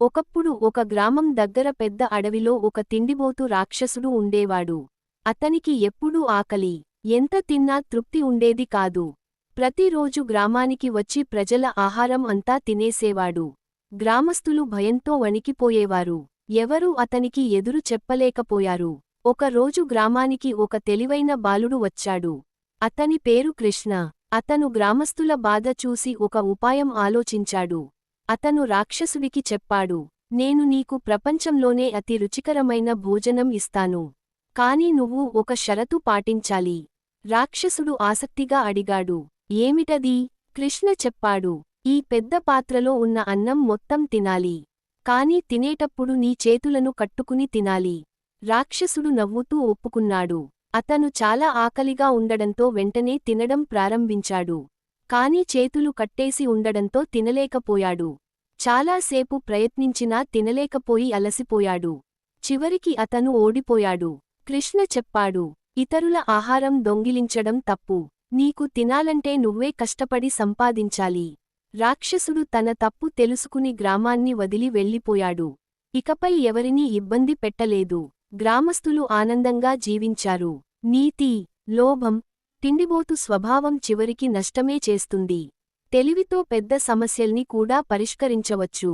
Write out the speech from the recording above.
ఒకప్పుడు ఒక గ్రామం దగ్గర పెద్ద అడవిలో ఒక తిండిబోతు రాక్షసుడు ఉండేవాడు. అతనికి ఎప్పుడూ ఆకలి. ఎంత తిన్నా తృప్తి ఉండేది కాదు. ప్రతిరోజు గ్రామానికి వచ్చి ప్రజల ఆహారం అంతా తినేసేవాడు. గ్రామస్థులు భయంతో వణికిపోయేవారు. ఎవరూ అతనికి ఎదురు చెప్పలేకపోయారు. ఒక రోజు గ్రామానికి ఒక తెలివైన బాలుడు వచ్చాడు. అతని పేరు కృష్ణ. అతను గ్రామస్థుల బాధ చూసి ఒక ఉపాయం ఆలోచించాడు. అతను రాక్షసుడికి చెప్పాడు, నేను నీకు ప్రపంచంలోనే అతి రుచికరమైన భోజనం ఇస్తాను. కాని నువ్వు ఒక షరతు పాటించాలి. రాక్షసుడు ఆసక్తిగా అడిగాడు. ఏమిటది? కృష్ణ చెప్పాడు, ఈ పెద్ద పాత్రలో ఉన్న అన్నం మొత్తం తినాలి. కాని తినేటప్పుడు నీ చేతులను కట్టుకుని తినాలి. రాక్షసుడు నవ్వుతూ ఒప్పుకున్నాడు. అతను చాలా ఆకలిగా ఉండడంతో వెంటనే తినడం ప్రారంభించాడు. కాని చేతులు కట్టేసి ఉండడంతో తినలేకపోయాడు. చాలాసేపు ప్రయత్నించినా తినలేకపోయి అలసిపోయాడు. చివరికి అతను ఓడిపోయాడు. కృష్ణ చెప్పాడు, ఇతరుల ఆహారం దొంగిలించడం తప్పు. నీకు తినాలంటే నువ్వే కష్టపడి సంపాదించాలి. రాక్షసుడు తన తప్పు తెలుసుకుని గ్రామాన్ని వదిలి వెళ్ళిపోయాడు. ఇకపై ఎవరినీ ఇబ్బంది పెట్టలేదు. గ్రామస్థులు ఆనందంగా జీవించారు. నీతి: లోభం, తిండిబోతు స్వభావం చివరికి నష్టమే చేస్తుంది. తెలివితో పెద్ద సమస్యల్ని కూడా పరిష్కరించవచ్చు.